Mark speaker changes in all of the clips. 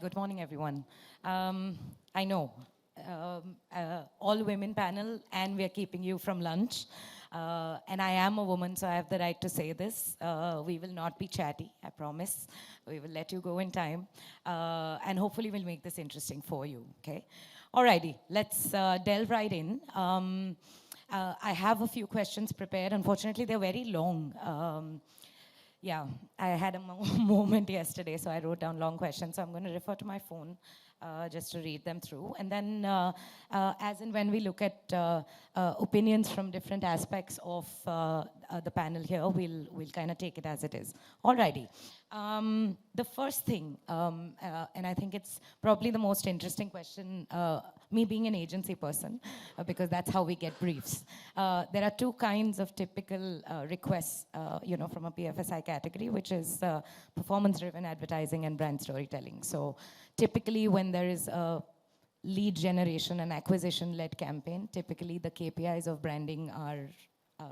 Speaker 1: good morning, everyone. I know, all women panel, and we're keeping you from lunch. And I am a woman, so I have the right to say this. We will not be chatty, I promise. We will let you go in time. And hopefully we'll make this interesting for you, okay? Alrighty, let's delve right in. I have a few questions prepared. Unfortunately, they're very long. Yeah, I had a moment yesterday, so I wrote down long questions. So I'm going to refer to my phone just to read them through. And then, as and when we look at opinions from different aspects of the panel here, we'll kind of take it as it is. Alrighty. The first thing, and I think it's probably the most interesting question, me being an agency person, because that's how we get briefs. There are two kinds of typical requests, from a PFSI category, which is performance-driven advertising and brand storytelling. So typically when there is a lead generation and acquisition-led campaign, typically the KPIs of branding are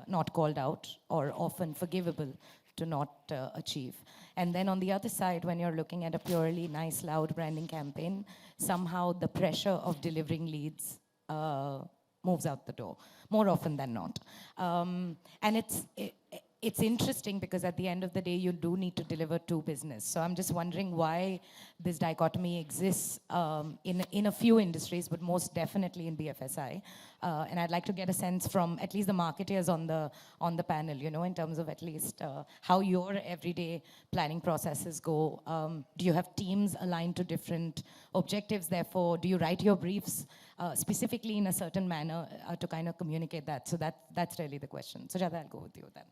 Speaker 1: not called out or often forgivable to not achieve. And then on the other side, when you're looking at a purely nice, loud branding campaign, somehow the pressure of delivering leads moves out the door, more often than not. And it's interesting because at the end of the day, you do need to deliver to business. So I'm just wondering why this dichotomy exists in a few industries, but most definitely in BFSI. And I'd like to get a sense from at least the marketeers on the panel, in terms of at least how your everyday planning processes go. Do you have teams aligned to different objectives? Therefore, do you write your briefs specifically in a certain manner to kind of communicate that? So that's really the question. Sujatha, I'll go with you then.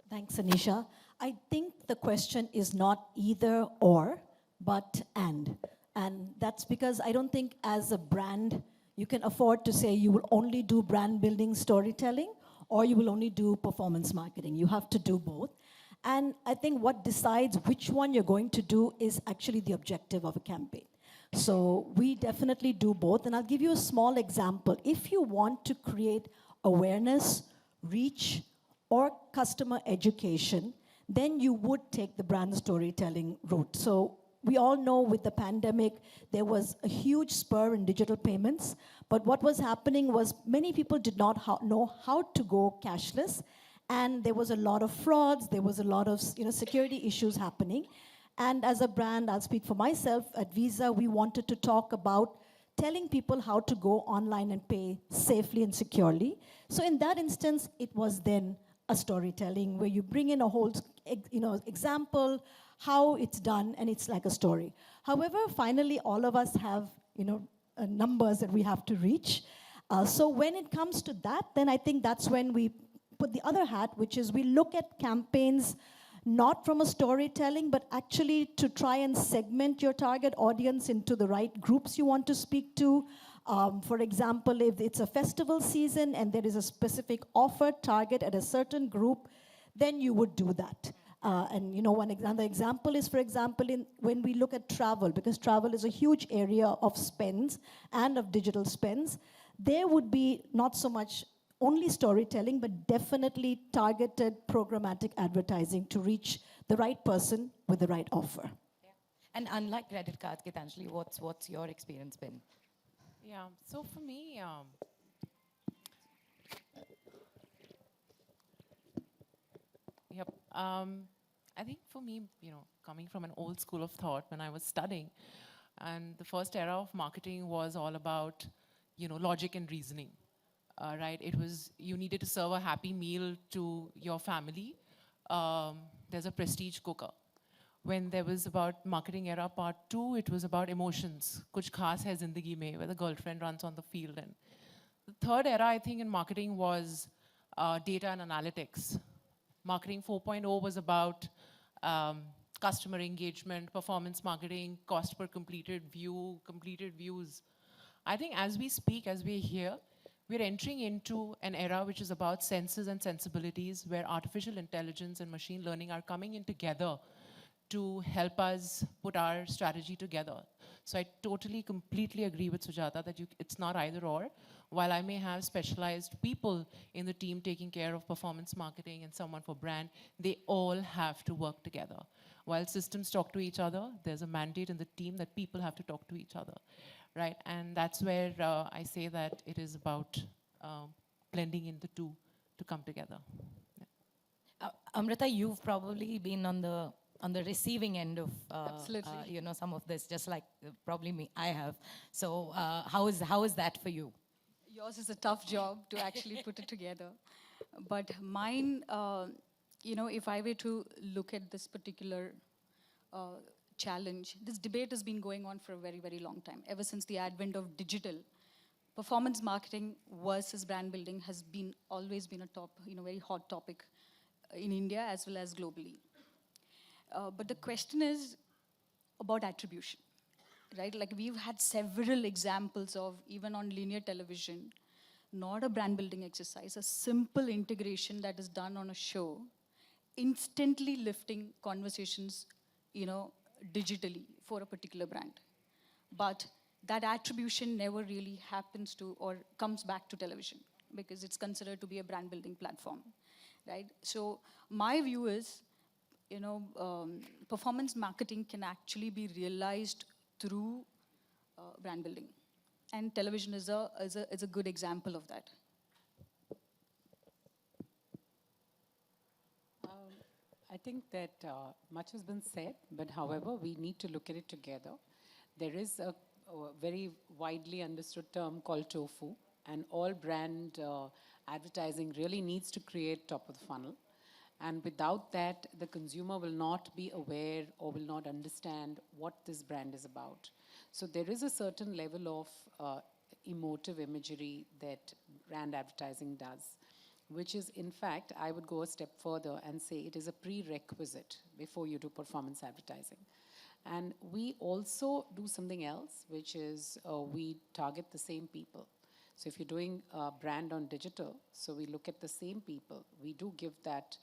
Speaker 2: Thanks, Anisha. I think the question is not either or, but and. And that's because I don't think as a brand, you can afford to say you will only do brand building storytelling or you will only do performance marketing. You have to do both. And I think what decides which one you're going to do is actually the objective of a campaign. So we definitely do both. And I'll give you a small example. If you want to create awareness, reach, or customer education, then you would take the brand storytelling route. So we all know with the pandemic, there was a huge spur in digital payments, but what was happening was many people did not know how to go cashless, and there was a lot of frauds, there was a lot of security issues happening. And as a brand, I'll speak for myself, at Visa, we wanted to talk about telling people how to go online and pay safely and securely. So in that instance, it was then a storytelling where you bring in a whole example, how it's done, and it's like a story. However, finally, all of us have numbers that we have to reach. So when it comes to that, then I think that's when we put the other hat, which is we look at campaigns not from a storytelling, but actually to try and segment your target audience into the right groups you want to speak to. For example, if it's a festival season and there is a specific offer target at a certain group, then you would do that. And another example is, for example, when we look at travel, because travel is a huge area of spends and of digital spends, there would be not so much only storytelling, but definitely targeted programmatic advertising to reach the right person with the right offer.
Speaker 1: Yeah. And unlike credit cards, Geetanjali, what's your experience been?
Speaker 3: Yeah, so for me, I think for me, coming from an old school of thought when I was studying, and the first era of marketing was all about, logic and reasoning, right? It was, you needed to serve a happy meal to your family. There's a prestige cooker. When there was about marketing era part 2, it was about emotions. Kuch khas hai zindagi mein, where the girlfriend runs on the field. And the third era, I think, in marketing was data and analytics. Marketing 4.0 was about customer engagement, performance marketing, cost per completed view, completed views. I think as we speak, as we're here, we're entering into an era which is about senses and sensibilities, where artificial intelligence and machine learning are coming in together to help us put our strategy together. So I totally, completely agree with Sujatha that it's not either or. While I may have specialized people in the team taking care of performance marketing and someone for brand, they all have to work together. While systems talk to each other, there's a mandate in the team that people have to talk to each other, right? And that's where I say that it is about blending in the two to come together.
Speaker 1: Amrutha, you've probably been on the receiving end of
Speaker 4: Absolutely.
Speaker 1: some of this, just like probably me. I have. So how is that for you?
Speaker 4: Yours is a tough job to actually put it together. But mine, if I were to look at this particular challenge, this debate has been going on for a very, very long time. Ever since the advent of digital, performance marketing versus brand building has always been a very hot topic in India as well as globally. But the question is about attribution, right? Like we've had several examples of, even on linear television, not a brand building exercise, a simple integration that is done on a show, instantly lifting conversations, digitally for a particular brand. But that attribution never really happens to or comes back to television because it's considered to be a brand building platform, right? So my view is, performance marketing can actually be realized through brand building. And television is a good example of that.
Speaker 5: I think that much has been said, but however, we need to look at it together. There is a very widely understood term called tofu, and all brand advertising really needs to create top of the funnel. And without that, the consumer will not be aware or will not understand what this brand is about. So there is a certain level of emotive imagery that brand advertising does, which is, in fact, I would go a step further and say it is a prerequisite before you do performance advertising. And we also do something else, which is we target the same people. So if you're doing a brand on digital, so we look at the same people. We do give that,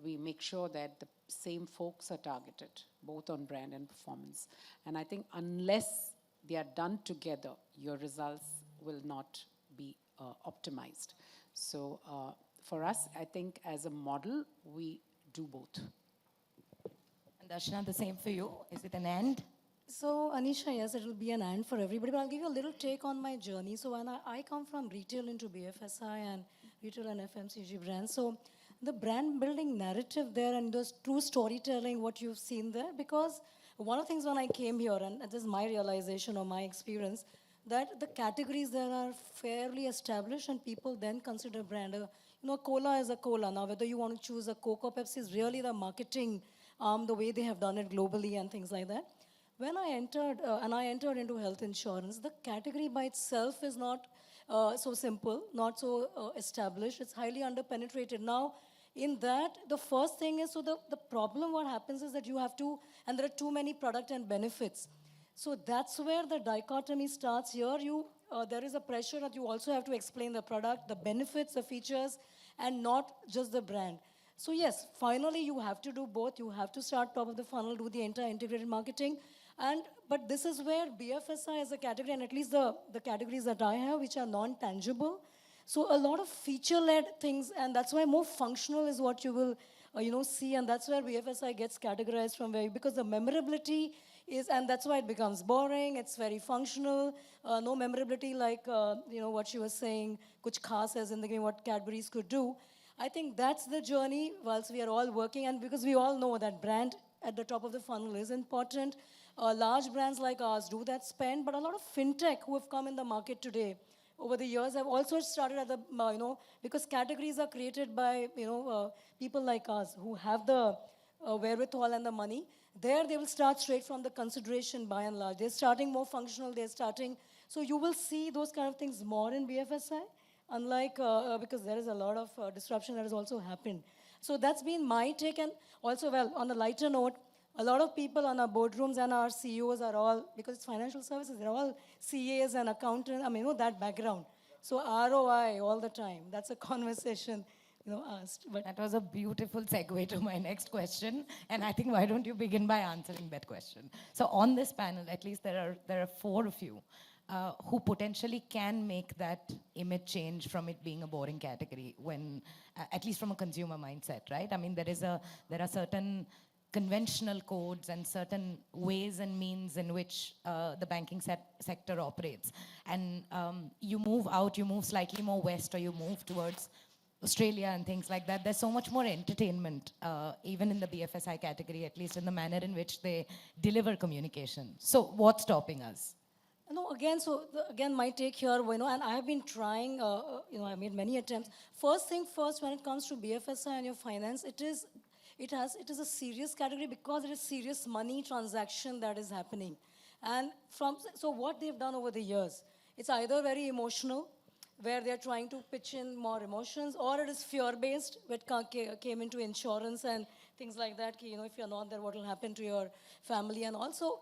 Speaker 5: we make sure that the same folks are targeted, both on brand and performance. And I think unless they are done together, your results will not be optimized. So for us, I think as a model, we do both.
Speaker 1: And Darshana, the same for you. Is it an and?
Speaker 2: So, Anisha, yes, it will be an and for everybody, but I'll give you a little take on my journey. So, when I come from retail into BFSI and retail and FMCG brands, so the brand building narrative there and the true storytelling, what you've seen there, because one of the things when I came here, and this is my realization or my experience, that the categories there are fairly established and people then consider brand. Cola is a cola. Now, whether you want to choose a Coke or Pepsi is really the marketing, the way they have done it globally and things like that. When I entered into health insurance, the category by itself is not so simple, not so established. It's highly underpenetrated. Now, in that, the first thing is, so the problem what happens is that you have to, and there are too many product and benefits. So that's where the dichotomy starts. Here, there is a pressure that you also have to explain the product, the benefits, the features, and not just the brand. So yes, finally, you have to do both. You have to start top of the funnel, do the entire integrated marketing. But this is where BFSI as a category, and at least the categories that I have, which are non-tangible. So a lot of feature-led things, and that's why more functional is what you will see, and that's where BFSI gets categorized from where, because the memorability is, and that's why it becomes boring, it's very functional, no memorability like, what she was saying, kuch khas hai zindagi mein, what Cadbury's could do. I think that's the journey whilst we are all working, and because we all know that brand at the top of the funnel is important. Large brands like ours do that spend, but a lot of fintech who have come in the market today over the years have also started at the, because categories are created by, people like us who have the wherewithal and the money. There they will start straight from the consideration by and large. They're starting more functional, they're starting, so you will see those kind of things more in BFSI, unlike, because there is a lot of disruption that has also happened. So that's been my take, and also, well, on a lighter note, a lot of people on our boardrooms and our CEOs are all, because it's financial services, they're all CAs and accountants, that background. So ROI all the time, that's a conversation, asked. But
Speaker 1: That was a beautiful segue to my next question. And I think why don't you begin by answering that question? So on this panel, at least there are four of you who potentially can make that image change from it being a boring category when, at least from a consumer mindset, right? I mean, there are certain conventional codes and certain ways and means in which the banking sector operates. And you move out, you move slightly more west, or you move towards Australia and things like that. There's so much more entertainment, even in the BFSI category, at least in the manner in which they deliver communication. So what's stopping us?
Speaker 6: No, again, again, my take here, and I have been trying, I made many attempts. First thing first, when it comes to BFSI and your finance, it is a serious category because it is serious money transaction that is happening. And so what they've done over the years, it's either very emotional, where they're trying to pitch in more emotions, or it is fear-based, which came into insurance and things like that. If you're not there, what will happen to your family? And also,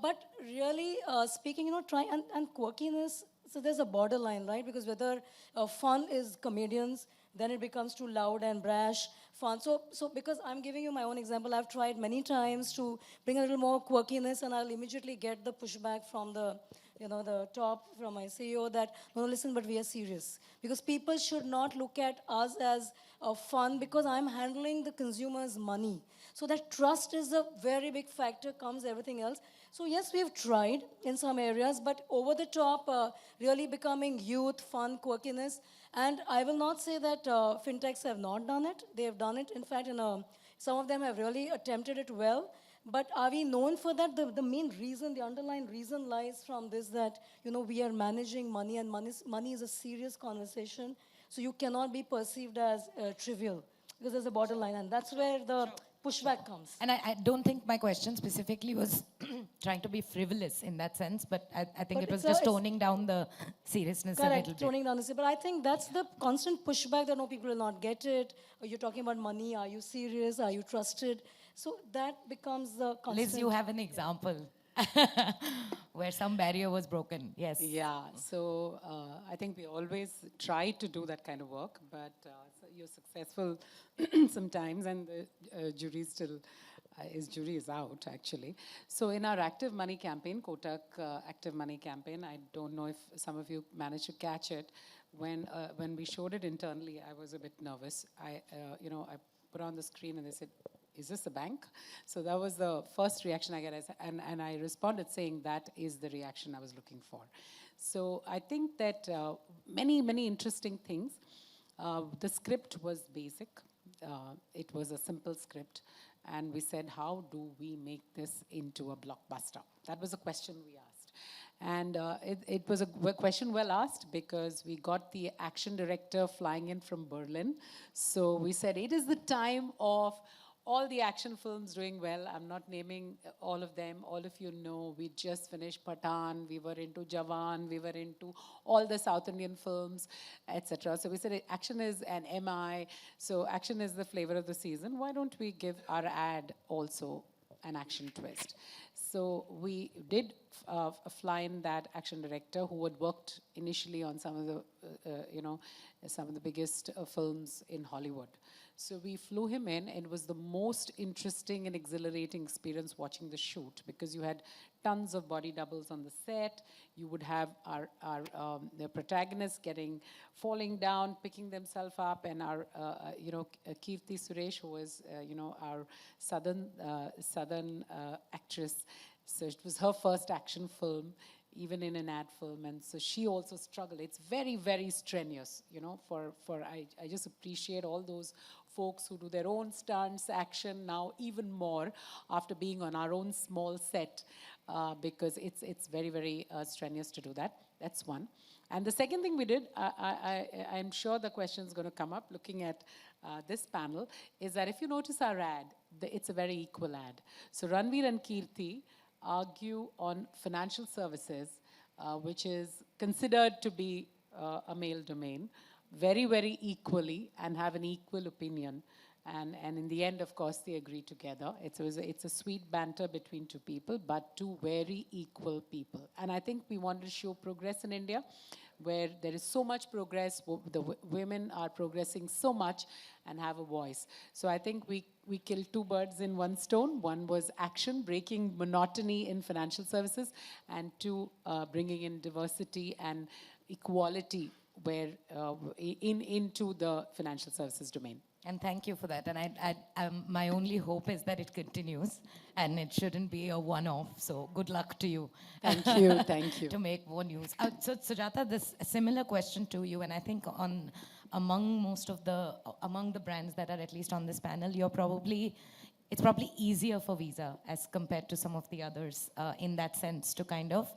Speaker 6: but really speaking, try and quirkiness. So there's a borderline, right? Because whether fun is comedians, then it becomes too loud and brash. Fun. So because I'm giving you my own example, I've tried many times to bring a little more quirkiness, and I'll immediately get the pushback from the top, from my CEO, that, no, listen, but we are serious. Because people should not look at us as fun, because I'm handling the consumer's money. So that trust is a very big factor, comes everything else. So yes, we've tried in some areas, but over the top, really becoming youth, fun, quirkiness. And I will not say that fintechs have not done it. They have done it. In fact, some of them have really attempted it well. But are we known for that? The main reason, the underlying reason lies from this, that, we are managing money, and money is a serious conversation. So you cannot be perceived as trivial, because there's a borderline, and that's where the pushback comes.
Speaker 1: And I don't think my question specifically was trying to be frivolous in that sense, but I think it was just toning down the seriousness a little bit.
Speaker 6: Toning down the seriousness. But I think that's the constant pushback, that no, people will not get it. Or you're talking about money. Are you serious? Are you trusted? So that becomes the constant.
Speaker 1: Liz, you have an example where some barrier was broken. Yes.
Speaker 5: Yeah, so I think we always try to do that kind of work, but so you're successful sometimes, and the jury is out, actually. So in our Active Money campaign, Kotak Active Money campaign, I don't know if some of you managed to catch it. When we showed it internally, I was a bit nervous. I put on the screen and they said, "Is this a bank?" So that was the first reaction I got, and I responded saying that is the reaction I was looking for. So I think that many interesting things. The script was basic. It was a simple script, and we said, how do we make this into a blockbuster? That was a question we asked. And it was a question well asked, because we got the action director flying in from Berlin. So we said, it is the time of all the action films doing well. I'm not naming all of them. All of you know, we just finished Pathan, we were into Jawan, we were into all the South Indian films, etc. So we said action is an MI, so action is the flavor of the season. Why don't we give our ad also an action twist? So we did fly in that action director who had worked initially on some of the biggest films in Hollywood. So we flew him in, and it was the most interesting and exhilarating experience watching the shoot, because you had tons of body doubles on the set. You would have the protagonists falling down, picking themselves up, and our Kirti Suresh, who was our southern actress. So it was her first action film, even in an ad film, and so she also struggled. It's very, very strenuous, I just appreciate all those folks who do their own stunts, action now even more after being on our own small set, because it's very, very strenuous to do that. That's one. And the second thing we did, I'm sure the question is going to come up looking at this panel, is that if you notice our ad, it's a very equal ad. So Ranveer and Kirti argue on financial services, which is considered to be a male domain, very, very equally, and have an equal opinion. And in the end, of course, they agree together. It's a sweet banter between two people, but two very equal people. And I think we want to show progress in India, where there is so much progress. The women are progressing so much and have a voice. So I think we killed two birds in one stone. One was action, breaking monotony in financial services, and two, bringing in diversity and equality into the financial services domain.
Speaker 1: And thank you for that. And my only hope is that it continues and it shouldn't be a one-off. So good luck to you.
Speaker 5: Thank you, thank you.
Speaker 1: To make more news. So Sujatha, this a similar question to you, and I think among the brands that are at least on this panel, it's probably easier for Visa as compared to some of the others in that sense to kind of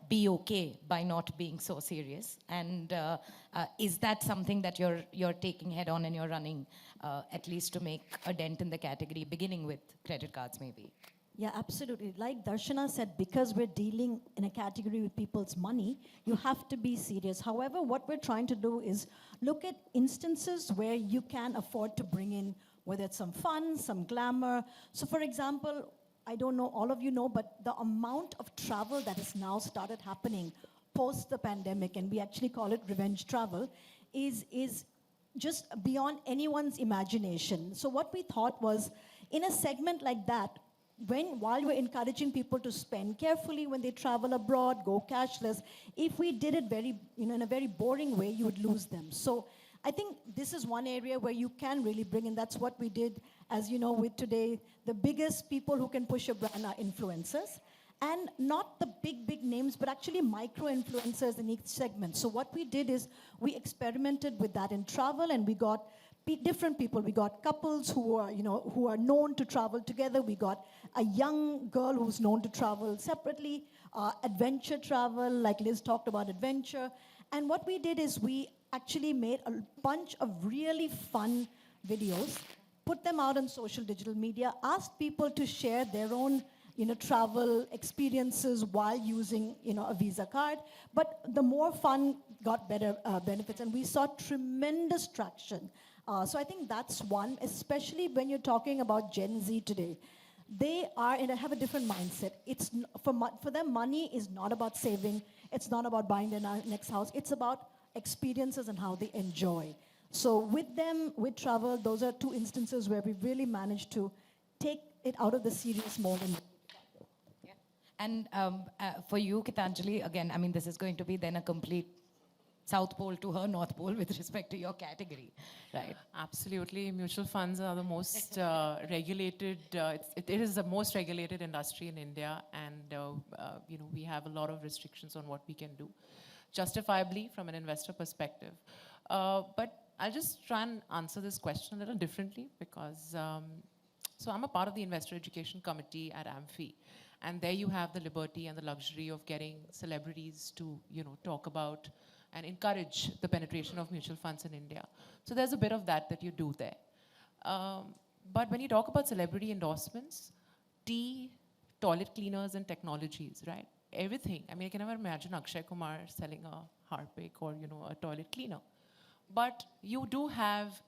Speaker 1: be okay by not being so serious. And is that something that you're taking head on and you're running at least to make a dent in the category, beginning with credit cards maybe?
Speaker 2: Yeah, absolutely. Like Darshana said, because we're dealing in a category with people's money, you have to be serious. However, what we're trying to do is look at instances where you can afford to bring in, whether it's some fun, some glamour. So for example, I don't know, all of you know, but the amount of travel that has now started happening post the pandemic, and we actually call it revenge travel, is just beyond anyone's imagination. So what we thought was, in a segment like that, while we're encouraging people to spend carefully when they travel abroad, go cashless, if we did it in a very boring way, you would lose them. So I think this is one area where you can really bring in. That's what we did, as you know, with today. The biggest people who can push a brand are influencers. And not the big names, but actually micro-influencers in each segment. So what we did is we experimented with that in travel, and we got different people. We got couples who are known to travel together. We got a young girl who's known to travel separately, adventure travel, like Liz talked about adventure. And what we did is we actually made a bunch of really fun videos, put them out on social digital media, asked people to share their own travel experiences while using a Visa card. But the more fun got better benefits, and we saw tremendous traction. So I think that's one, especially when you're talking about Gen Z today. They have a different mindset. For them, money is not about saving. It's not about buying their next house. It's about experiences and how they enjoy. So with them, with travel, those are two instances where we really managed to take it out of the serious mode.
Speaker 1: And for you, Geetanjali, again, I mean, this is going to be then a complete South Pole to her North Pole with respect to your category, right?
Speaker 3: Absolutely. Mutual funds are the most regulated, it is the most regulated industry in India, and we have a lot of restrictions on what we can do, justifiably from an investor perspective. But I'll just try and answer this question a little differently because, so I'm a part of the Investor Education Committee at AMFI, and there you have the liberty and the luxury of getting celebrities to, talk about and encourage the penetration of mutual funds in India. So there's a bit of that you do there. But when you talk about celebrity endorsements, tea, toilet cleaners, and technologies, right? Everything. I mean, I can never imagine Akshay Kumar selling a Harpic or, a toilet cleaner. But you do have,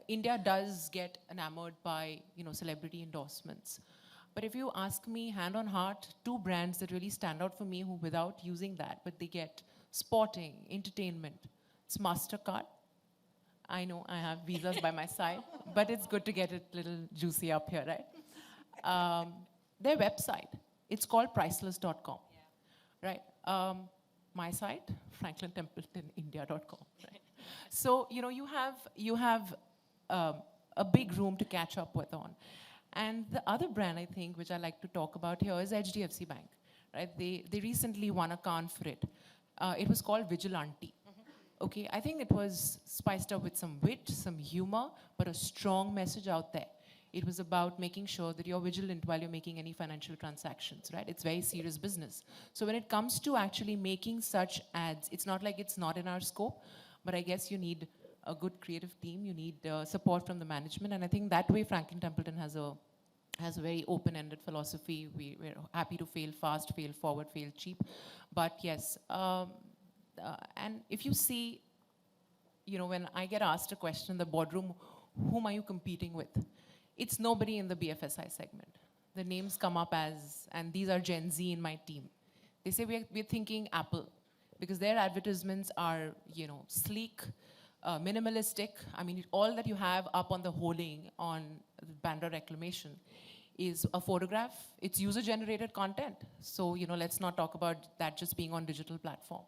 Speaker 3: India does get enamored by, celebrity endorsements. But if you ask me, hand on heart, two brands that really stand out for me who without using that, but they get sporting, entertainment. It's MasterCard. I know I have visas by my side, but it's good to get it a little juicy up here, right? Their website, it's called priceless.com, right? My site, franklintempletonindia.com, right? So, you have a big room to catch up with on. And the other brand, I think, which I like to talk about here is HDFC Bank, right? They recently won a Cannes for it. It was called Vigilante. Okay, I think it was spiced up with some wit, some humor, but a strong message out there. It was about making sure that you're vigilant while you're making any financial transactions, right? It's very serious business. So when it comes to actually making such ads, it's not like it's not in our scope, but I guess you need a good creative team, you need support from the management, and I think that way Franklin Templeton has a very open-ended philosophy. We're happy to fail fast, fail forward, fail cheap. But yes, and if you see, when I get asked a question in the boardroom, whom are you competing with? It's nobody in the BFSI segment. The names come up and these are Gen Z in my team. They say we're thinking Apple, because their advertisements are, sleek, minimalistic. I mean, all that you have up on the hoarding on Bandra Reclamation is a photograph. It's user-generated content. So, let's not talk about that just being on digital platform,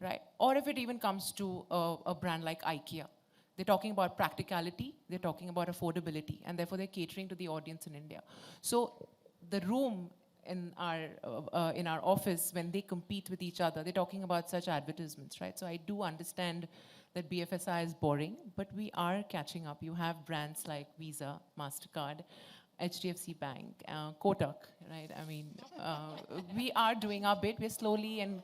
Speaker 3: right? Or if it even comes to a brand like IKEA, They're talking about practicality, they're talking about affordability, and therefore they're catering to the audience in India. So the room in our office, when they compete with each other, they're talking about such advertisements, right? So I do understand that BFSI is boring, but we are catching up. You have brands like Visa, MasterCard, HDFC Bank, Kotak, right? I mean, we are doing our bit. We're slowly and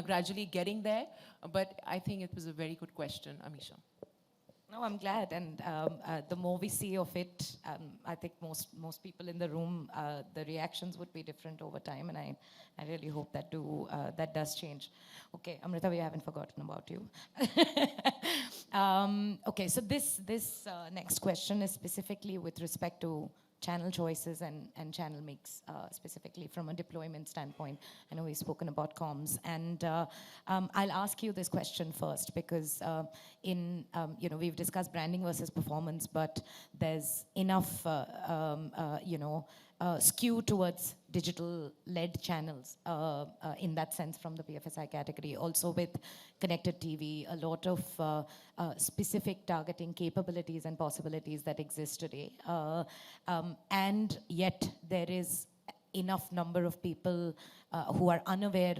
Speaker 3: gradually getting there, but I think it was a very good question, Amisha.
Speaker 1: No, I'm glad, and the more we see of it, I think most people in the room, the reactions would be different over time, and I really hope that does change. Okay, Amrutha, we haven't forgotten about you. Okay, so this next question is specifically with respect to channel choices and channel mix, specifically from a deployment standpoint. I know we've spoken about comms, and I'll ask you this question first because we've discussed branding versus performance, but there's enough skew towards digital-led channels in that sense from the BFSI category. Also with connected TV, a lot of specific targeting capabilities and possibilities that exist today. And yet there is enough number of people who are unaware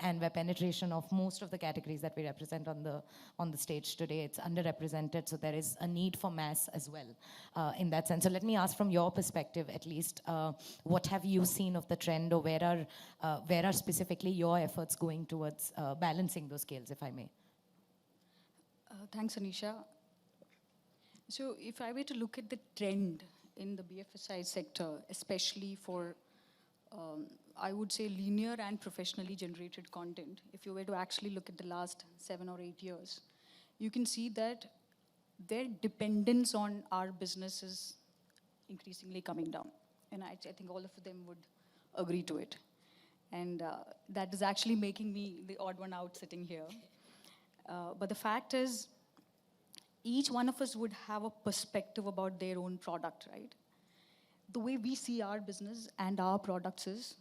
Speaker 1: and where penetration of most of the categories that we represent on the stage today, it's underrepresented, so there is a need for mass as well in that sense. So let me ask from your perspective at least, what have you seen of the trend, or where are specifically your efforts going towards balancing those scales, if I may?
Speaker 4: Thanks, Anisha. So if I were to look at the trend in the BFSI sector, especially for I would say linear and professionally generated content, if you were to actually look at the last 7 or 8 years, you can see that their dependence on our business is increasingly coming down. And I think all of them would agree to it. And that is actually making me the odd one out sitting here. But the fact is, each one of us would have a perspective about their own product, right? The way we see our business and our products is,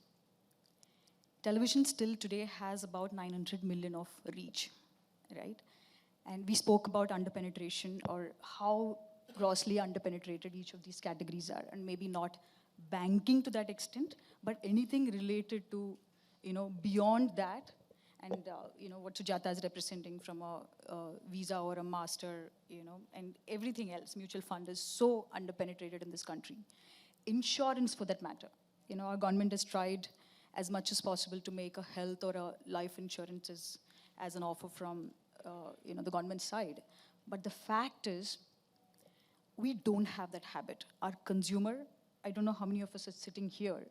Speaker 4: television still today has about 900 million of reach, right? And we spoke about underpenetration, or how grossly underpenetrated each of these categories are, and maybe not banking to that extent, but anything related to, beyond that, and what Sujatha is representing from a Visa or a Master, and everything else, mutual fund is so underpenetrated in this country. Insurance, for that matter. Our government has tried as much as possible to make a health or a life insurance as an offer from the government side. But the fact is, we don't have that habit. Our consumer, I don't know how many of us are sitting here,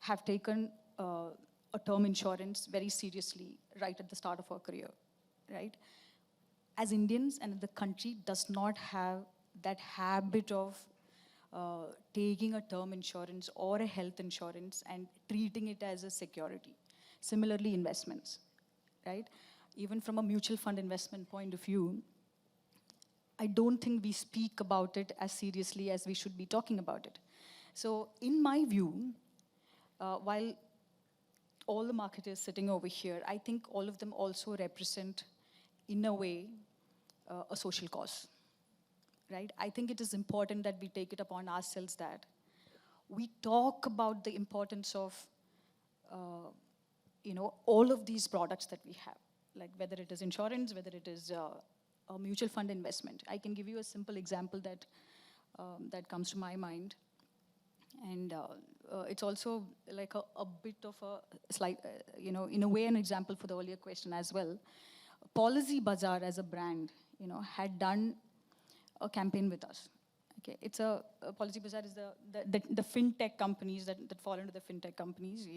Speaker 4: have taken a term insurance very seriously right at the start of our career, right? As Indians, and the country does not have that habit of taking a term insurance or a health insurance and treating it as a security. Similarly, investments, right? Even from a mutual fund investment point of view, I don't think we speak about it as seriously as we should be talking about it. So in my view, while all the marketers sitting over here, I think all of them also represent, in a way, a social cause. Right? I think it is important that we take it upon ourselves that we talk about the importance of, all of these products that we have, like whether it is insurance, whether it is a mutual fund investment. I can give you a simple example that comes to my mind, and it's also like a bit of a slight, in a way, an example for the earlier question as well. Policy Bazaar as a brand, had done a campaign with us. Okay, it's a Policy Bazaar is the fintech companies that fall into the fintech companies.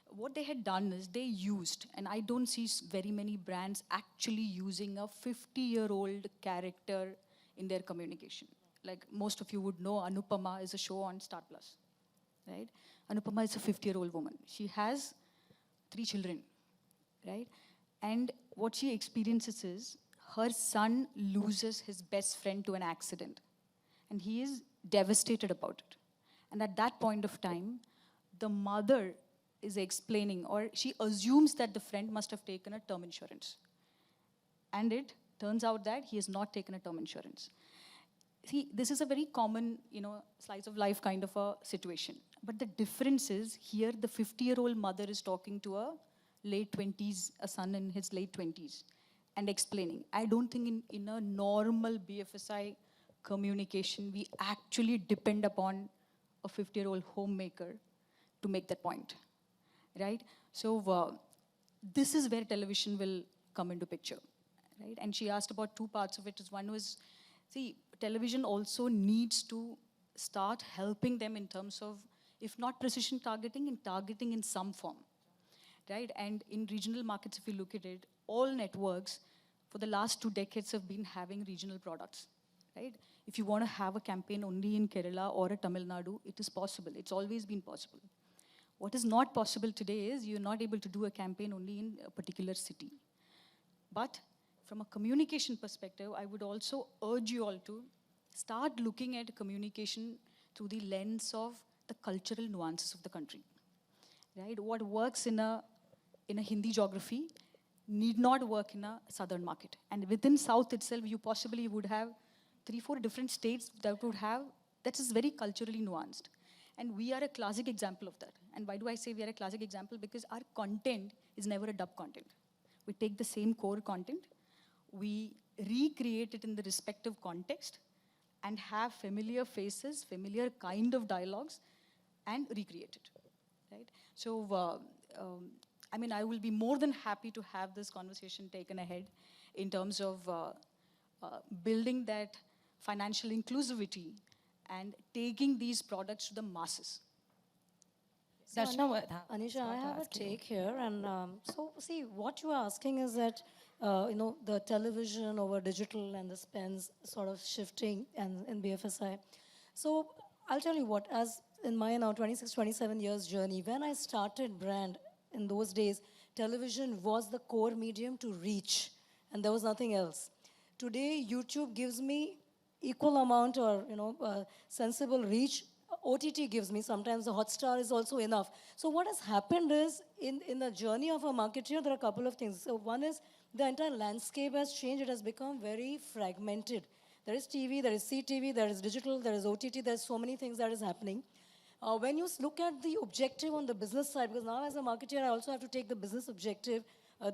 Speaker 4: What they had done is they used, and I don't see very many brands actually using a 50-year-old character in their communication. Like most of you would know, Anupama is a show on Star Plus, right? Anupama is a 50-year-old woman. She has 3 children, right? And what she experiences is, her son loses his best friend to an accident. And he is devastated about it. And at that point of time, the mother is explaining, or she assumes that the friend must have taken a term insurance. And it Turns out that he has not taken a term insurance. See, this is a very common, slice of life kind of a situation. But the difference is here the 50-year-old mother is talking to a late 20s, a son in his late 20s, and explaining. I don't think in a normal BFSI communication, we actually depend upon a 50-year-old homemaker to make that point, right? So this is where television will come into picture, right? And she asked about two parts of it. One was, see, television also needs to start helping them in terms of, if not precision targeting, in targeting in some form, right? And in regional markets, if you look at it, all networks for the last 2 decades have been having regional products, right? If you want to have a campaign only in Kerala or a Tamil Nadu, it is possible. It's always been possible. What is not possible today is you're not able to do a campaign only in a particular city. But from a communication perspective, I would also urge you all to start looking at communication through the lens of the cultural nuances of the country, right? What works in a Hindi geography need not work in a southern market. And within South itself, you possibly would have 3-4 different states that is very culturally nuanced. And we are a classic example of that. And why do I say we are a classic example? Because our content is never a dub content. We take the same core content, we recreate it in the respective context, and have familiar faces, familiar kind of dialogues, and recreate it, right? So, I will be more than happy to have this conversation taken ahead in terms of building that financial inclusivity and taking these products to the masses.
Speaker 6: So,
Speaker 1: Darshana,
Speaker 6: Anisha, I have a take here. And so, see, what you are asking is that, the television over digital and the spends sort of shifting and in BFSI. So, I'll tell you what, as in my now 26, 27 years journey, when I started brand in those days, television was the core medium to reach, and there was nothing else. Today, YouTube gives me equal amount or, sensible reach. OTT gives me, sometimes the Hotstar is also enough. So what has happened is, in the journey of a marketer, there are a couple of things. So one is, the entire landscape has changed. It has become very fragmented. There is TV, there is CTV, there is digital, there is OTT, there's so many things that is happening. When you look at the objective on the business side, because now as a marketer, I also have to take the business objective.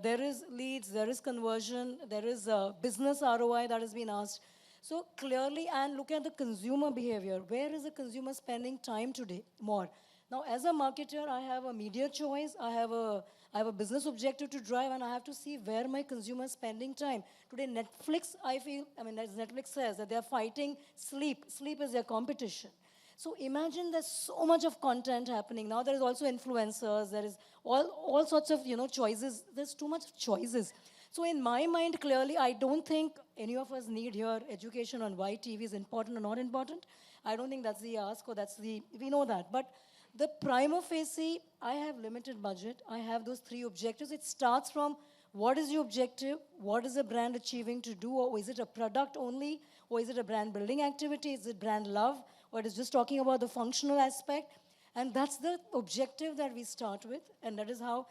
Speaker 6: There is leads, there is conversion, there is business ROI that has been asked. So clearly, and look at the consumer behavior. Where is the consumer spending time today more? Now, as a marketer, I have a media choice, I have a business objective to drive, and I have to see where my consumer is spending time. Today, Netflix, as Netflix says, that they're fighting sleep. Sleep is their competition. So imagine there's so much of content happening. Now there is also influencers, there is all sorts of, choices. There's too much choices. So in my mind, clearly, I don't think any of us need here education on why TV is important or not important. I don't think that's the ask or we know that. But the prima facie, I have limited budget. I have those 3 objectives. It starts from what is your objective? What is the brand achieving to do? Or is it a product only? Or is it a brand building activity? Is it brand love? Or it is just talking about the functional aspect? And that's the objective that we start with. And that is how,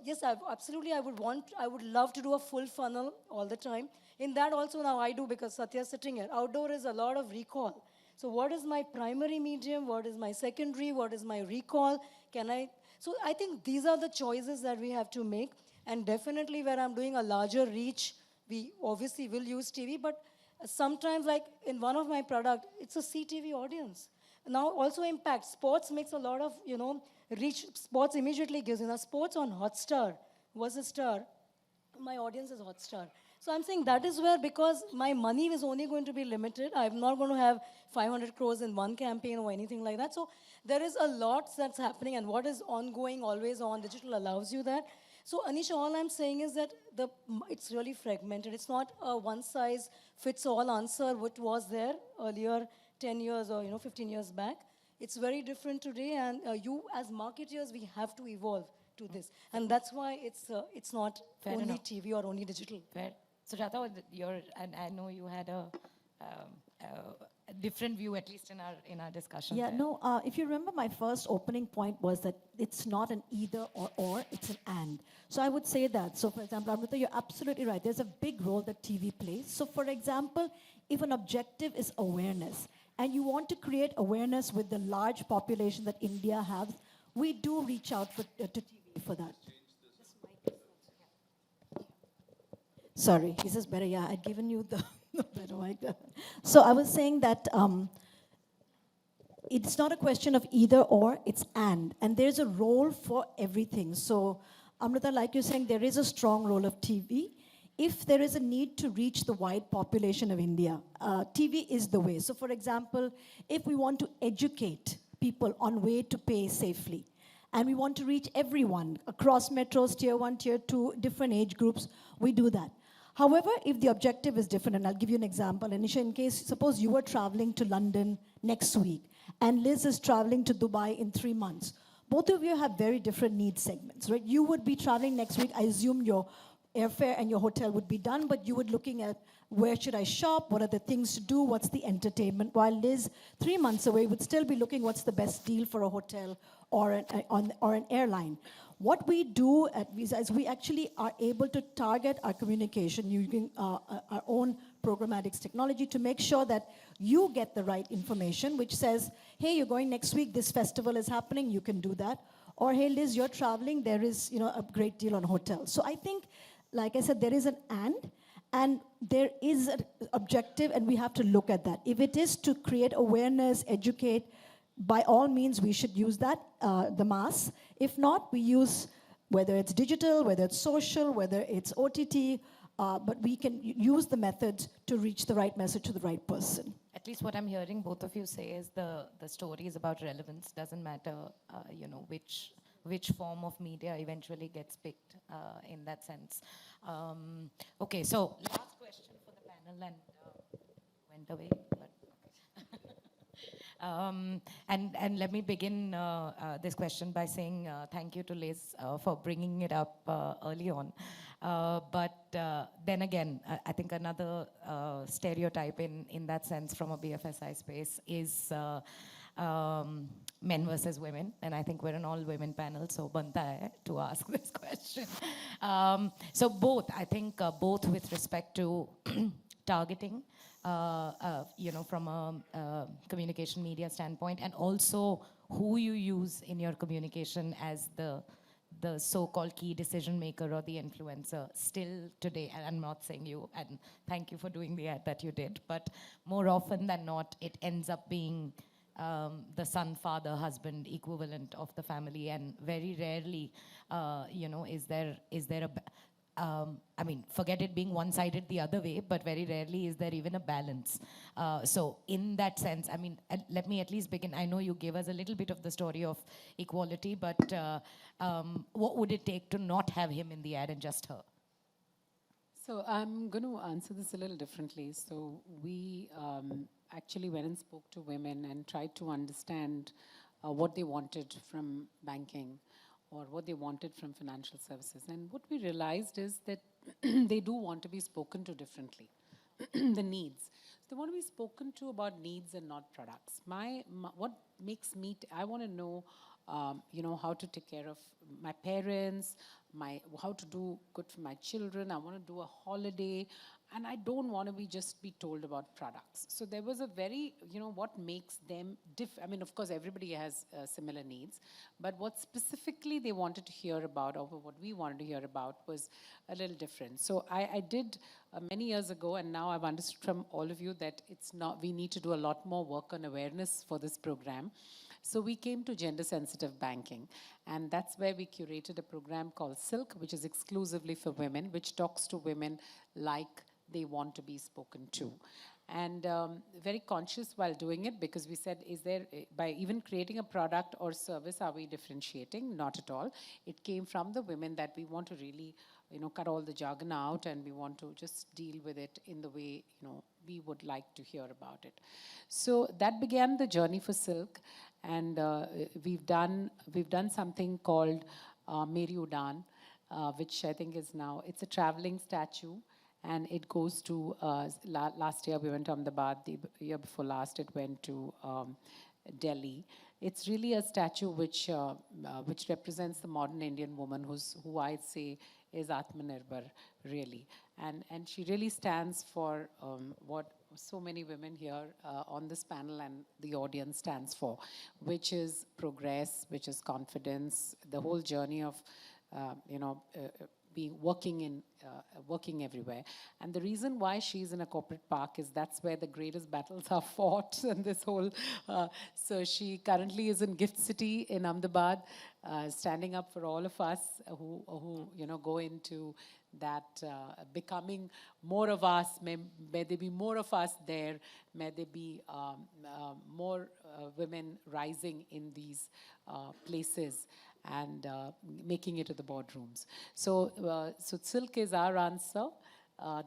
Speaker 6: yes, absolutely, I would love to do a full funnel all the time. In that also now I do, because Satya's sitting here. Outdoor is a lot of recall. So what is my primary medium? What is my secondary? What is my recall? So I think these are the choices that we have to make. And definitely where I'm doing a larger reach, we obviously will use TV, but sometimes like in one of my product, it's a CTV audience. Now also impact. Sports makes a lot of, reach. Sports immediately gives, sports on Hotstar versus Star. My audience is Hotstar. So I'm saying that is where, because my money is only going to be limited, I'm not going to have 500 crores in one campaign or anything like that. So there is a lot that's happening, and what is ongoing, always on, digital allows you that. So Anisha, all I'm saying is that it's really fragmented. It's not a one-size-fits-all answer, which was there earlier 10 years or 15 years back. It's very different today, and you as marketers, we have to evolve to this. And that's why it's not
Speaker 1: Fair
Speaker 6: only
Speaker 1: enough.
Speaker 6: TV or only digital.
Speaker 1: Fair. Sujatha, and I know you had a different view, at least in our discussion.
Speaker 2: Yeah,
Speaker 1: there.
Speaker 2: no, if you remember, my first opening point was that it's not an either or, it's an and. So I would say that. So for example, Amrutha, you're absolutely right. There's a big role that TV plays. So for example, if an objective is awareness, and you want to create awareness with the large population that India has, we do reach out to TV for that. Sorry, this is better. Yeah, I'd given you the, the better mic. So I was saying that it's not a question of either or, it's and. And there's a role for everything. So, Amrutha, like you're saying, there is a strong role of TV. If there is a need to reach the wide population of India, TV is the way. So, for example, if we want to educate people on way to pay safely, and we want to reach everyone across metros, tier 1, tier 2, different age groups, we do that. However, if the objective is different, and I'll give you an example, Anisha, in case, suppose you were traveling to London next week, and Liz is traveling to Dubai in 3 months. Both of you have very different need segments, right? You would be traveling next week. I assume your airfare and your hotel would be done, but you would looking at where should I shop, what are the things to do, what's the entertainment, while Liz, 3 months away, would still be looking what's the best deal for a hotel or an airline. What we do at Visa is we actually are able to target our communication using our own programmatic technology to make sure that you get the right information, which says, hey, you're going next week, this festival is happening, you can do that. Or, hey, Liz, you're traveling, there is a great deal on hotels. So I think, like I said, there is an and there is an objective, and we have to look at that. If it is to create awareness, educate, by all means, we should use that, the mass. If not, we use, whether it's digital, whether it's social, whether it's OTT, but we can use the methods to reach the right message to the right person.
Speaker 1: At least what I'm hearing both of you say is the story is about relevance. Doesn't matter, which form of media eventually gets picked in that sense. Okay, so last question for the panel, and went away. But and let me begin this question by saying thank you to Liz for bringing it up early on. But then again, I think another stereotype in that sense from a BFSI space is men versus women. And I think we're an all-women panel, so banta hai to ask this question. So both, I think both with respect to targeting, from a communication media standpoint, and also who you use in your communication as the so-called key decision maker or the influencer still today. And I'm not saying you, and thank you for doing the ad that you did, but more often than not, it ends up being the son, father, husband equivalent of the family, and very rarely, is there a forget it being one-sided the other way, but very rarely is there even a balance. So in that sense, let me at least begin. I know you gave us a little bit of the story of equality, but what would it take to not have him in the ad and just her?
Speaker 5: So I'm going to answer this a little differently. So we actually went and spoke to women and tried to understand what they wanted from banking, or what they wanted from financial services. And what we realized is that they do want to be spoken to differently, the needs. They want to be spoken to about needs and not products. What makes me, I want to know, how to take care of my parents, how to do good for my children. I want to do a holiday, and I don't want to just be told about products. So there was a very, what makes them different. Of course, everybody has similar needs, but what specifically they wanted to hear about, or what we wanted to hear about, was a little different. So I did many years ago, and now I've understood from all of you that we need to do a lot more work on awareness for this program. So we came to gender-sensitive banking, and that's where we curated a program called Silk, which is exclusively for women, which talks to women like they want to be spoken to. And very conscious while doing it, because we said, by even creating a product or service, are we differentiating? Not at all. It came from the women that we want to really, cut all the jargon out, and we want to just deal with it in the way, we would like to hear about it. So that began the journey for Silk, and we've done something called Meri Udan, which I think is now, it's a traveling statue. and it goes to, last year we went to Ahmedabad, the year before last it went to Delhi. It's really a statue which represents the modern Indian woman who I say is Atmanirbhar, really. And she really stands for what so many women here on this panel and the audience stands for, which is progress, which is confidence, the whole journey of, working everywhere. And the reason why she's in a corporate park is that's where the greatest battles are fought and this whole, so she currently is in Gift City in Ahmedabad, standing up for all of us who go into that becoming more of us. May there be more of us there. May there be more women rising in these places and making it to the boardrooms. So silk is our answer.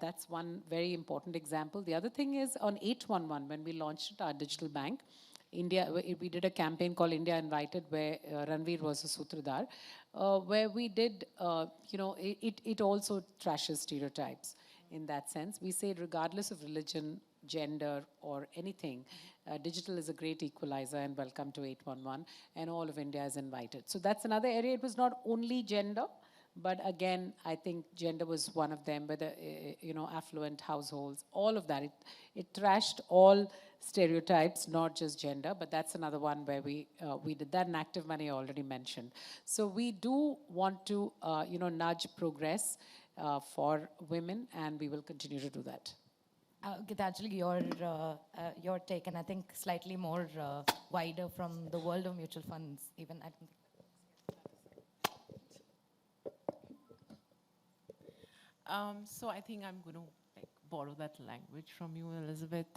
Speaker 5: That's one very important example. The other thing is on 811, when we launched it, our digital bank, India, we did a campaign called India Invited, where Ranveer was a Sutradar, where we did, it also trashes stereotypes in that sense. We say regardless of religion, gender, or anything, digital is a great equalizer, and welcome to 811, and all of India is invited. So that's another area. It was not only gender, but again, I think gender was one of them, whether, affluent households, all of that. It trashed all stereotypes, not just gender, but that's another one where we did that, and active money I already mentioned. So we do want to, nudge progress for women, and we will continue to do that.
Speaker 1: Geetanjali, your take, and I think slightly more wider from the world of mutual funds, even. I think.
Speaker 3: So I think I'm going to borrow that language from you, Elizabeth.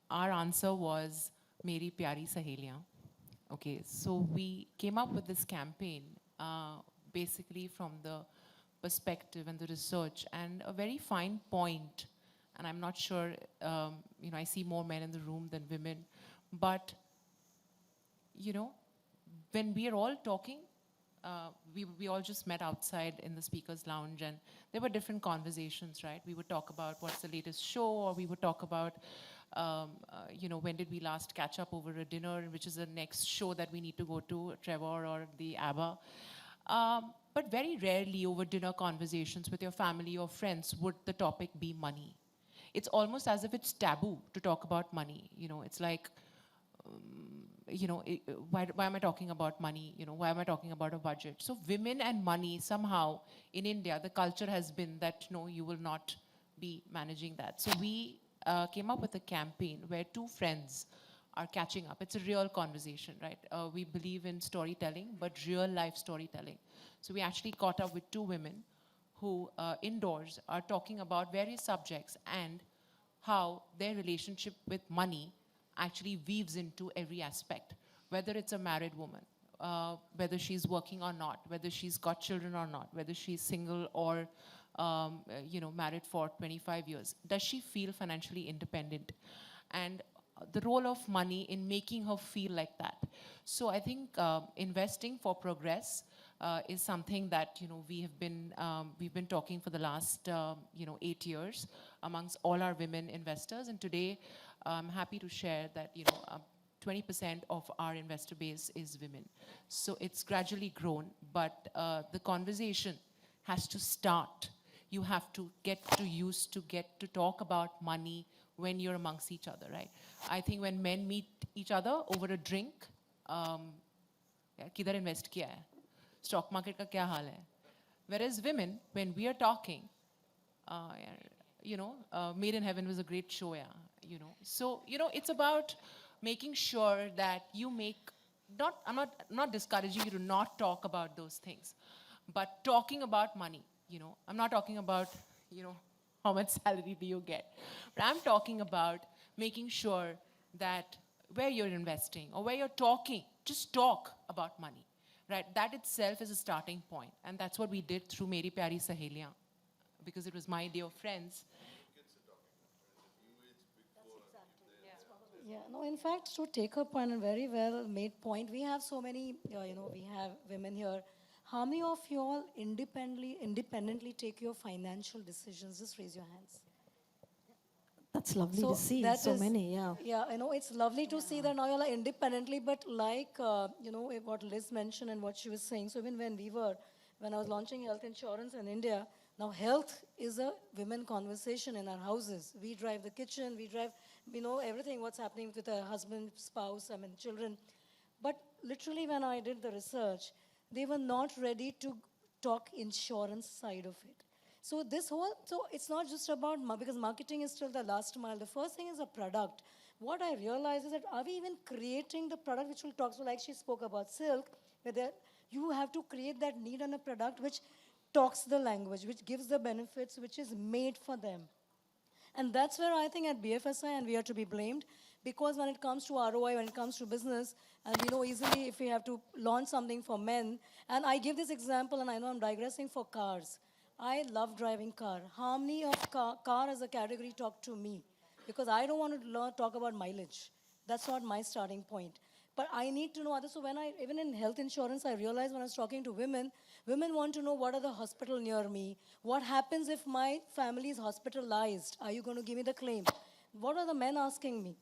Speaker 3: Our answer was Meri Pyari Saheliyan. Okay, so we came up with this campaign basically from the perspective and the research, and a very fine point, and I'm not sure, I see more men in the room than women, but, when we are all talking, we all just met outside in the speaker's lounge, and there were different conversations, right? We would talk about what's the latest show, or we would talk about, when did we last catch up over a dinner, which is the next show that we need to go to, Trevor or the ABBA. But very rarely over dinner conversations with your family or friends would the topic be money. It's almost as if it's taboo to talk about money. It's like, why am I talking about money? Why am I talking about a budget? So women and money, somehow in India, the culture has been that, no, you will not be managing that. So we came up with a campaign where two friends are catching up. It's a real conversation, right? We believe in storytelling, but real life storytelling. So we actually caught up with two women who indoors are talking about various subjects and how their relationship with money actually weaves into every aspect, whether it's a married woman, whether she's working or not, whether she's got children or not, whether she's single or married for 25 years. Does she feel financially independent? And the role of money in making her feel like that. So I think investing for progress is something that we've been talking for the last 8 years amongst all our women investors, and today I'm happy to share that 20% of our investor base is women. So it's gradually grown, but the conversation has to start. You have to get to talk about money when you're amongst each other, right? I think when men meet each other over a drink, किधर invest किया है? Stock market का क्या हाल है? Whereas women, when we are talking, Made in Heaven was a great show, So, it's about making sure that you I'm not discouraging you to not talk about those things, but talking about money, I'm not talking about, how much salary do you get? But I'm talking about making sure that where you're investing or where you're talking, just talk about money, right? That itself is a starting point. And that's what we did through Meri Pyari Saheliyan, because it was my day of friends.
Speaker 6: Yeah, no, in fact, to take her point, a very well made point, we have so many, we have women here. How many of you all independently take your financial decisions? Just raise your hands.
Speaker 2: That's lovely
Speaker 6: So
Speaker 2: to see.
Speaker 6: that
Speaker 2: So
Speaker 6: is-
Speaker 2: many, yeah.
Speaker 6: Yeah, I know it's lovely to see that now you all are independently, but like, what Liz mentioned and what she was saying. So even when I was launching health insurance in India, now health is a women conversation in our houses. We drive the kitchen, we know everything, what's happening with a husband, spouse, children. But literally when I did the research, they were not ready to talk insurance side of it. So it's not just about, because marketing is still the last mile. The first thing is a product. What I realize is that are we even creating the product which will talk, so like she spoke about silk, you have to create that need on a product which talks the language, which gives the benefits, which is made for them. And that's where I think at BFSI, and we are to be blamed, because when it comes to ROI, when it comes to business, and we know easily if we have to launch something for men, and I give this example, and I know I'm digressing, for cars. I love driving car. How many of car as a category talk to me? Because I don't want to talk about mileage. That's not my starting point. But I need to know others. So even in health insurance, I realized when I was talking to women want to know what are the hospital near me? What happens if my family is hospitalized? Are you going to give me the claim? What are the men asking me?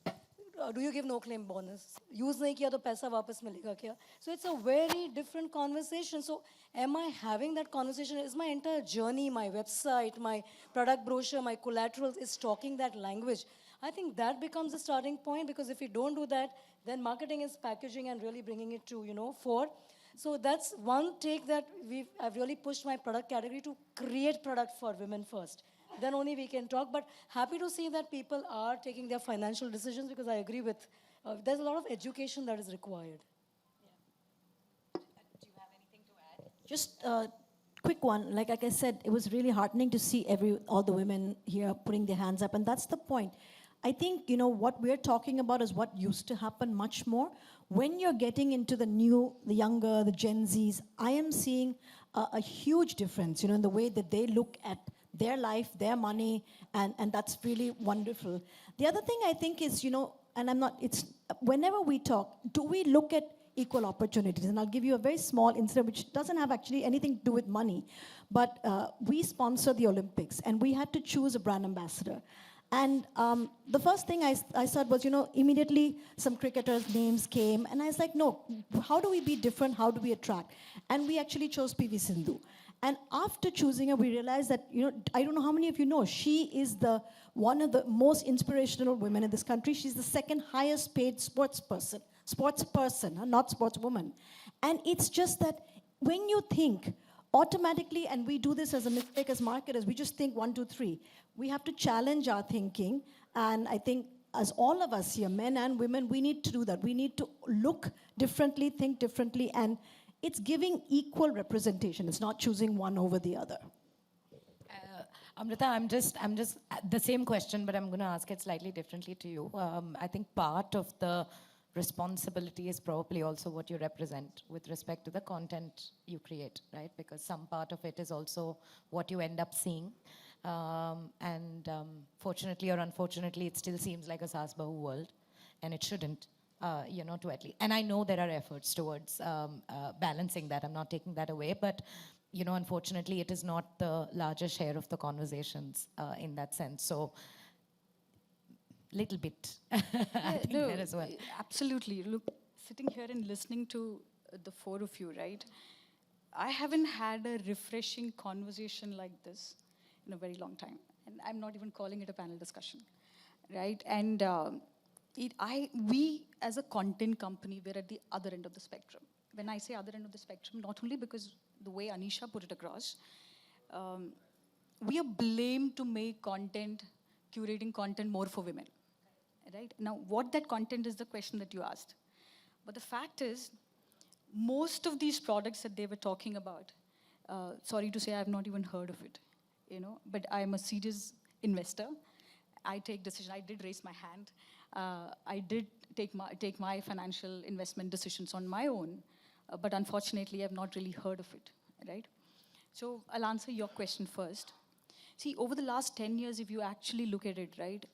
Speaker 6: Do you give no claim bonus? Use nahi kiya to paisa wapas milega kya? So it's a very different conversation. So am I having that conversation? Is my entire journey, my website, my product brochure, my collaterals is talking that language? I think that becomes the starting point, because if we don't do that, then marketing is packaging and really bringing it to, fore. So that's one take that I've really pushed my product category to create product for women first. Then only we can talk. But happy to see that people are taking their financial decisions, because I agree with, there's a lot of education that is required.
Speaker 1: Do you have anything to add?
Speaker 2: Just a quick one. Like I said, it was really heartening to see all the women here putting their hands up, and that's the point. I think, what we're talking about is what used to happen much more. When you're getting into the younger, the Gen Zs, I am seeing a huge difference, in the way that they look at their life, their money, and that's really wonderful. The other thing I think is, whenever we talk, do we look at equal opportunities? And I'll give you a very small incident which doesn't have actually anything to do with money, but we sponsor the Olympics, and we had to choose a brand ambassador. And the first thing I said was, immediately some cricketers' names came, and I was like, no, how do we be different? How do we attract? And we actually chose PV Sindhu. And after choosing her, we realized that, I don't know how many of you know, she is one of the most inspirational women in this country. She's the second highest paid sportsperson, not sportswoman. And it's just that when you think, automatically, and we do this as a mistake as marketers, we just think 1, 2, 3. We have to challenge our thinking, and I think as all of us here, men and women, we need to do that. We need to look differently, think differently, and it's giving equal representation. It's not choosing one over the other.
Speaker 1: Amrutha, I'm just the same question, but I'm going to ask it slightly differently to you. I think part of the responsibility is probably also what you represent with respect to the content you create, right? Because some part of it is also what you end up seeing. Fortunately or unfortunately, it still seems like a Saas Bahu world, and it shouldn't, to at least. And I know there are efforts towards balancing that. I'm not taking that away, but unfortunately, it is not the larger share of the conversations in that sense. So, little bit, I think
Speaker 4: No,
Speaker 1: there as well.
Speaker 4: absolutely. Look, sitting here and listening to the four of you, right? I haven't had a refreshing conversation like this in a very long time. And I'm not even calling it a panel discussion, right? And we, as a content company, we're at the other end of the spectrum. When I say other end of the spectrum, not only because the way Anisha put it across, we are blamed to make content, curating content more for women, right? Now, what that content is the question that you asked. But the fact is, most of these products that they were talking about, sorry to say, I've not even heard of it, but I'm a serious investor. I take decisions. I did raise my hand. I did take my financial investment decisions on my own, but unfortunately, I've not really heard of it, right? So I'll answer your question first. See, over the last 10 years, if you actually look at it, right,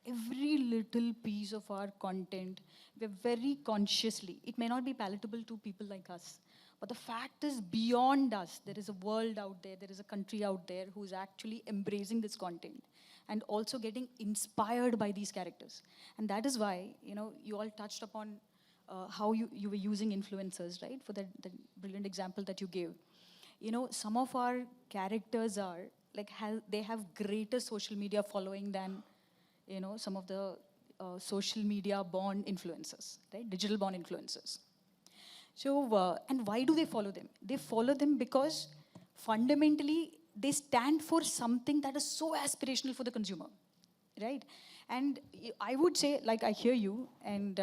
Speaker 4: every little piece of our content, we're very consciously, it may not be palatable to people like us, But the fact is, beyond us, there is a world out there, there is a country out there who's actually embracing this content and also getting inspired by these characters. And that is why, you all touched upon how you were using influencers, right? For that brilliant example that you gave. Some of our characters are, they have greater social media following than, some of the social media born influencers, right? Digital born influencers. So, and why do they follow them? They follow them because fundamentally they stand for something that is so aspirational for the consumer, right? And I would say, I hear you, and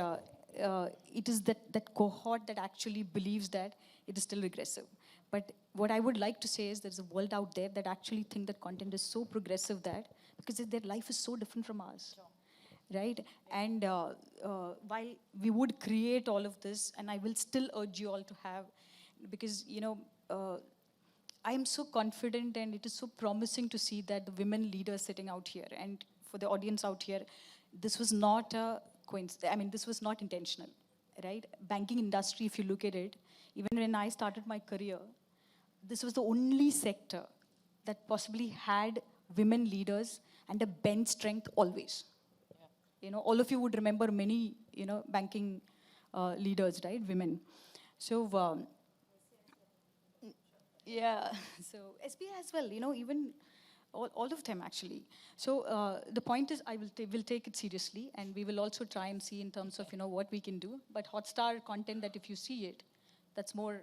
Speaker 4: it is that cohort that actually believes that it is still regressive. But what I would like to say is there's a world out there that actually think that content is so progressive that, because their life is so different from ours. Sure. Right? And while we would create all of this, and I will still urge you all to have, because, I am so confident and it is so promising to see that the women leaders sitting out here, and for the audience out here, this was not a coincidence. I mean, this was not intentional, right? Banking industry, if you look at it, even when I started my career, this was the only sector that possibly had women leaders and a bench strength always. All of you would remember many, banking leaders, right? Women. So, yeah. So SBI as well, even all of them actually. So the point is, we'll take it seriously, and we will also try and see in terms of, what we can do. But Hotstar content, that if you see it, that's more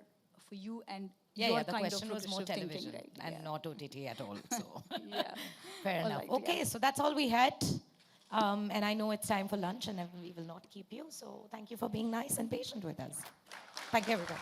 Speaker 4: for you and your
Speaker 1: the
Speaker 4: kind of
Speaker 1: question was more
Speaker 4: progressive
Speaker 1: television
Speaker 4: thinking, right?
Speaker 1: and not OTT at all. So
Speaker 4: Yeah.
Speaker 1: fair
Speaker 4: All
Speaker 1: enough.
Speaker 4: right,
Speaker 1: Okay,
Speaker 4: yeah.
Speaker 1: so that's all we had. And I know it's time for lunch, and we will not keep you. So thank you for being nice and patient with us. Thank you, everybody.